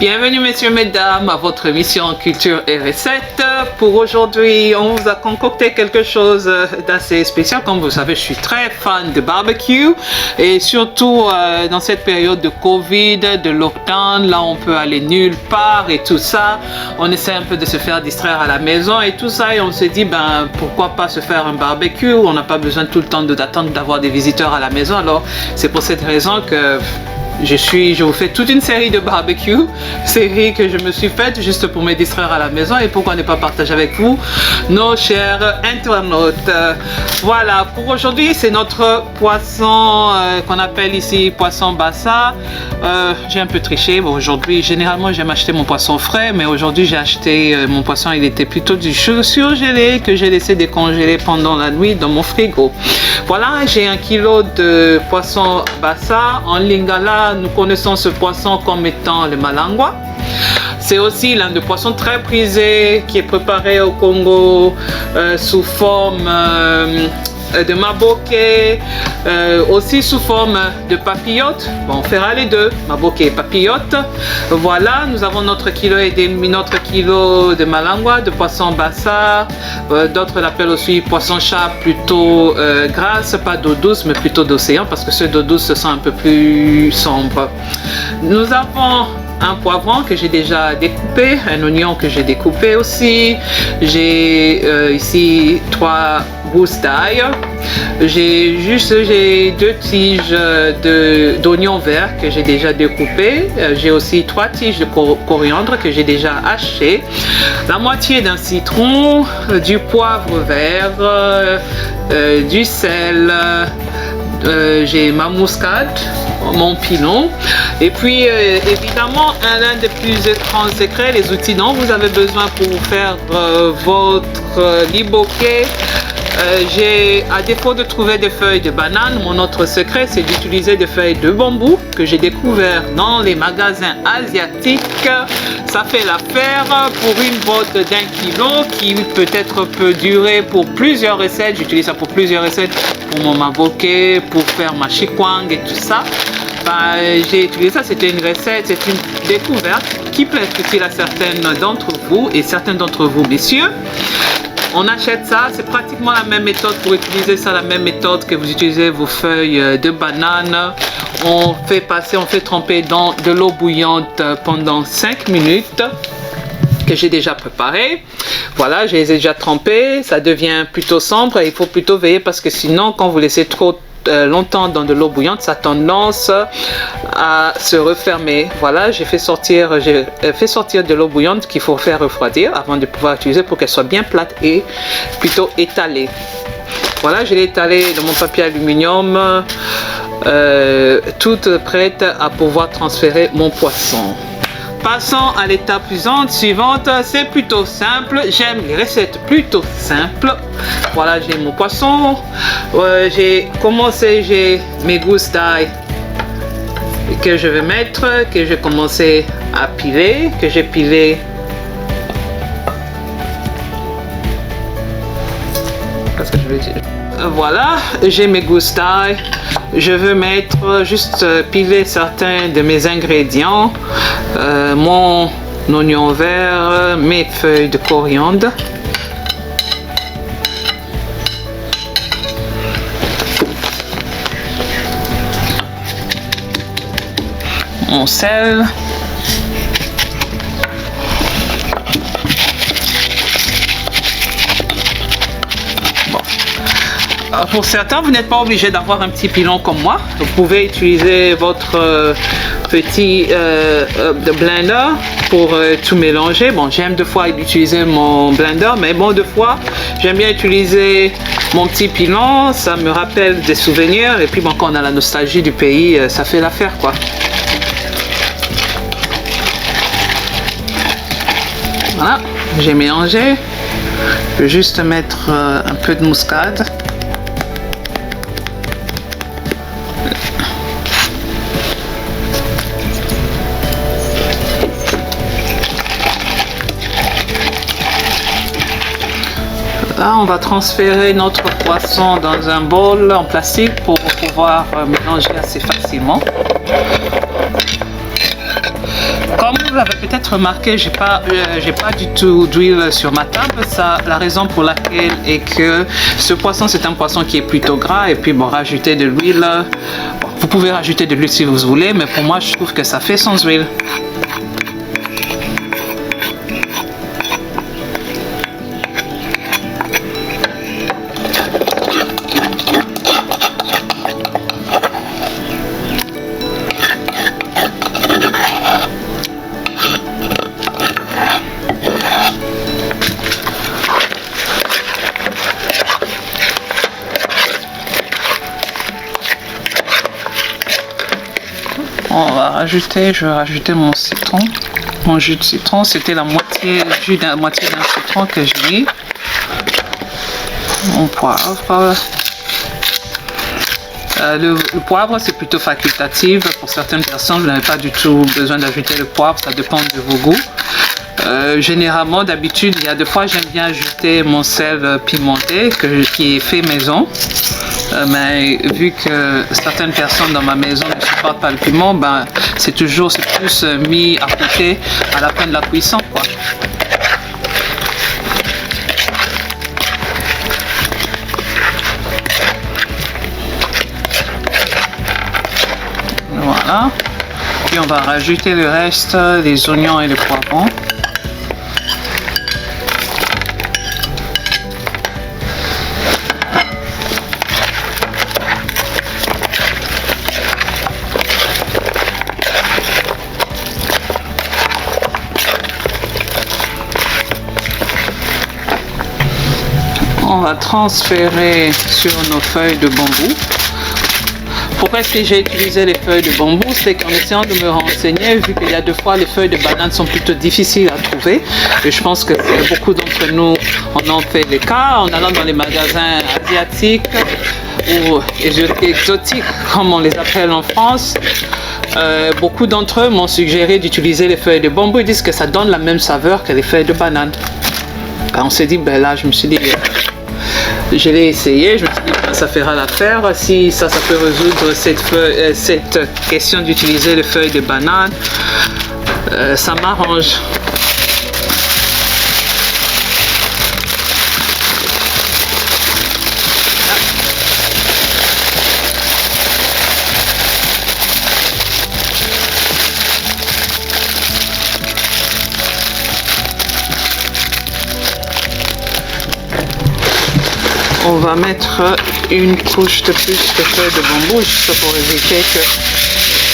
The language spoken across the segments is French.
Bienvenue messieurs, mesdames à votre émission Culture et Recettes. Pour aujourd'hui, on vous a concocté quelque chose d'assez spécial. Comme vous savez, je suis très fan de barbecue et surtout dans cette période de Covid, de lockdown, là on peut aller nulle part et tout ça. On essaie un peu de se faire distraire à la maison et tout ça et on se dit ben pourquoi pas se faire un barbecue. On n'a pas besoin tout le temps d'attendre d'avoir des visiteurs à la maison. Alors c'est pour cette raison que je vous fais toute une série de barbecue, série que je me suis faite juste pour me distraire à la maison et pourquoi ne pas partager avec vous, nos chers internautes. Voilà, pour aujourd'hui, c'est notre poisson qu'on appelle ici poisson bassa. J'ai un peu triché. Bon, aujourd'hui, généralement, j'aime acheter mon poisson frais, mais aujourd'hui, j'ai acheté mon poisson, il était plutôt du surgelé que j'ai laissé décongeler pendant la nuit dans mon frigo. Voilà, j'ai 1 kg de poisson bassa en lingala. Nous connaissons ce poisson comme étant le malangwa. C'est aussi l'un des poissons très prisés qui est préparé au Congo sous forme de maboké, aussi sous forme de papillote. Bon, on fera les deux, maboké et papillote. Voilà, nous avons notre kilo et demi, notre kilo de malangwa, de poisson bassa. D'autres l'appellent aussi poisson chat, plutôt grasse, pas d'eau douce, mais plutôt d'océan, parce que ceux d'eau douce se sont un peu plus sombres. Nous avons un poivron que j'ai déjà découpé, un oignon que j'ai découpé aussi. J'ai ici 3 gousses d'ail. J'ai 2 tiges d'oignon vert que j'ai déjà découpé. J'ai aussi 3 tiges de coriandre que j'ai déjà haché. La moitié d'un citron, du poivre vert, du sel. J'ai ma muscade, mon pilon, et puis évidemment l'un des plus grands secrets, les outils dont vous avez besoin pour faire votre liboké. J'ai, à défaut de trouver des feuilles de banane, mon autre secret c'est d'utiliser des feuilles de bambou que j'ai découvert dans les magasins asiatiques. Ça fait l'affaire pour une botte d'1 kilo qui peut-être peut durer pour plusieurs recettes. J'utilise ça pour plusieurs recettes, pour mon maboké, pour faire ma chikwang et tout ça. J'ai utilisé ça, c'était une recette, c'est une découverte qui peut être utile à certaines d'entre vous et certains d'entre vous messieurs. On achète ça, c'est pratiquement la même méthode pour utiliser ça, la même méthode que vous utilisez vos feuilles de banane. On fait tremper dans de l'eau bouillante pendant 5 minutes que j'ai déjà préparé. Voilà, je les ai déjà trempés, ça devient plutôt sombre et il faut plutôt veiller parce que sinon quand vous laissez trop longtemps dans de l'eau bouillante, ça a tendance à se refermer. Voilà, j'ai fait sortir de l'eau bouillante qu'il faut faire refroidir avant de pouvoir utiliser pour qu'elle soit bien plate et plutôt étalée. Voilà, je l'ai étalée dans mon papier aluminium, toute prête à pouvoir transférer mon poisson. Passons à l'étape suivante, c'est plutôt simple, j'aime les recettes plutôt simples. Voilà, j'ai mon poisson, j'ai mes gousses d'ail que je vais mettre, que j'ai commencé à piler, que j'ai pilé. Qu'est-ce que je veux dire? Voilà, j'ai mes gousses d'ail. Je veux mettre, juste piler certains de mes ingrédients, mon oignon vert, mes feuilles de coriandre, mon sel, pour certains, vous n'êtes pas obligé d'avoir un petit pilon comme moi. Vous pouvez utiliser votre petit blender pour tout mélanger. Bon, j'aime deux fois utiliser mon blender, mais bon, deux fois, j'aime bien utiliser mon petit pilon. Ça me rappelle des souvenirs. Et puis, bon, quand on a la nostalgie du pays, ça fait l'affaire, quoi. Voilà, j'ai mélangé. Je vais juste mettre un peu de muscade. Là, on va transférer notre poisson dans un bol en plastique pour pouvoir mélanger assez facilement. Comme vous l'avez peut-être remarqué, j'ai pas du tout d'huile sur ma table. Ça, la raison pour laquelle est que ce poisson, c'est un poisson qui est plutôt gras. Et puis bon, rajouter de l'huile, bon, vous pouvez rajouter de l'huile si vous voulez, mais pour moi, je trouve que ça fait sans huile. Je vais rajouter mon citron, mon jus de citron. C'était la moitié, moitié d'un citron que j'ai mis. Mon poivre. Le poivre, c'est plutôt facultatif. Pour certaines personnes, vous n'avez pas du tout besoin d'ajouter le poivre, ça dépend de vos goûts. Généralement, d'habitude, il y a des fois, j'aime bien ajouter mon sel pimenté qui est fait maison. Mais vu que certaines personnes dans ma maison ne supportent pas le piment, ben, c'est plus mis à côté à la fin de la cuisson, quoi. Voilà. Puis on va rajouter le reste, les oignons et les poivrons. On va transférer sur nos feuilles de bambou. Pourquoi est-ce que j'ai utilisé les feuilles de bambou? C'est qu'en essayant de me renseigner, vu qu'il y a des fois les feuilles de banane sont plutôt difficiles à trouver, et je pense que beaucoup d'entre nous en ont fait le cas en allant dans les magasins asiatiques ou exotiques comme on les appelle en France. Beaucoup d'entre eux m'ont suggéré d'utiliser les feuilles de bambou. Ils disent que ça donne la même saveur que les feuilles de banane. Ben, on s'est dit, ben là je me suis dit, je l'ai essayé, je me suis dit ben, ça fera l'affaire. Si ça peut résoudre cette question d'utiliser les feuilles de banane, ça m'arrange. On va mettre une couche de plus de feuilles de bambou juste pour éviter que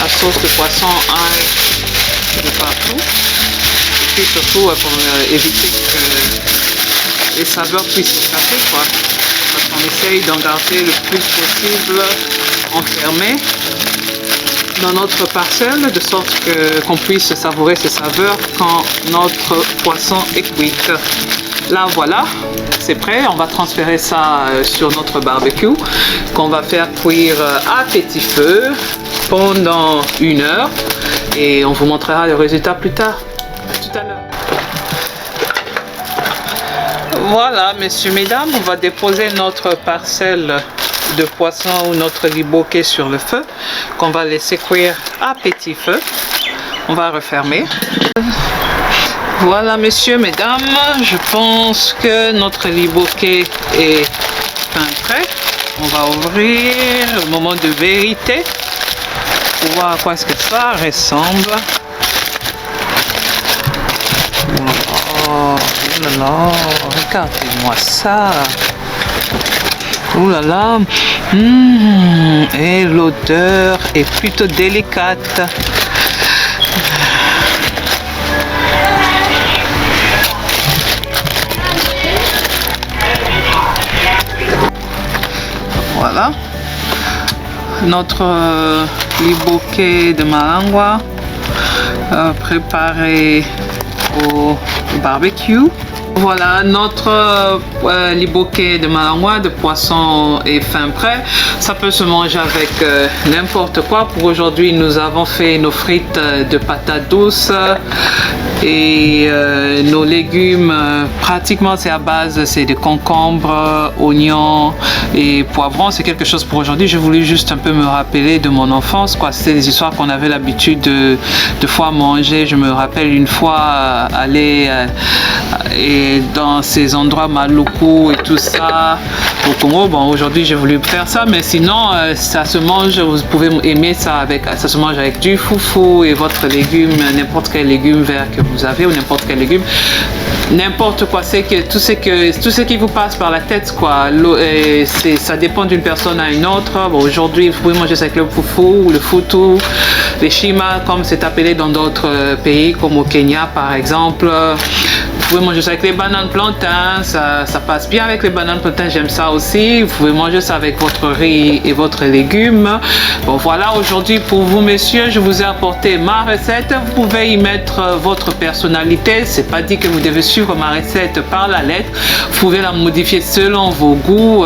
la sauce de poisson aille de partout. Et puis surtout pour éviter que les saveurs puissent s'échapper, quoi. Parce qu'on essaye d'en garder le plus possible enfermé dans notre parcelle, de sorte qu'on puisse savourer ces saveurs quand notre poisson est cuit. Là voilà, c'est prêt. On va transférer ça sur notre barbecue qu'on va faire cuire à petit feu pendant 1 heure et on vous montrera le résultat plus tard. À tout à l'heure. Voilà, messieurs, mesdames, on va déposer notre parcelle de poisson ou notre liboquet sur le feu qu'on va laisser cuire à petit feu. On va refermer. Voilà, messieurs, mesdames, je pense que notre liboquet est fin prêt. On va ouvrir le moment de vérité pour voir à quoi est-ce que ça ressemble. Oh là là, regardez-moi ça. Oh là là, et l'odeur est plutôt délicate. Voilà, notre liboquet de malangua préparé au barbecue. Voilà, notre liboké de malangwa, de poisson est fin prêt. Ça peut se manger avec n'importe quoi. Pour aujourd'hui, nous avons fait nos frites de patates douces et nos légumes. Pratiquement, c'est à base, c'est de concombres, oignons et poivrons. C'est quelque chose pour aujourd'hui. Je voulais juste un peu me rappeler de mon enfance, quoi. C'est des histoires qu'on avait l'habitude de fois manger. Je me rappelle une fois aller et dans ces endroits Maluku et tout ça au Congo. Bon, aujourd'hui j'ai voulu faire ça, mais sinon ça se mange, vous pouvez aimer ça avec, ça se mange avec du foufou et votre légume, n'importe quel légume vert que vous avez ou n'importe quel légume, n'importe quoi, c'est que tout ce qui vous passe par la tête, quoi. Ça dépend d'une personne à une autre. Bon, aujourd'hui vous pouvez manger ça avec le foufou ou le foutou, les shima comme c'est appelé dans d'autres pays comme au Kenya par exemple. Vous pouvez manger ça avec les bananes plantains, ça passe bien avec les bananes plantains, j'aime ça aussi. Vous pouvez manger ça avec votre riz et votre légume. Bon voilà, aujourd'hui pour vous messieurs, je vous ai apporté ma recette. Vous pouvez y mettre votre personnalité, c'est pas dit que vous devez suivre ma recette par la lettre. Vous pouvez la modifier selon vos goûts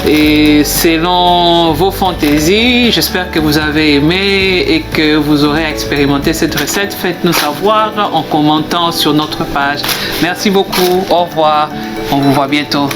et selon vos fantaisies. J'espère que vous avez aimé et que vous aurez expérimenté cette recette. Faites-nous savoir en commentant sur notre page. Merci beaucoup, au revoir, on vous voit bientôt.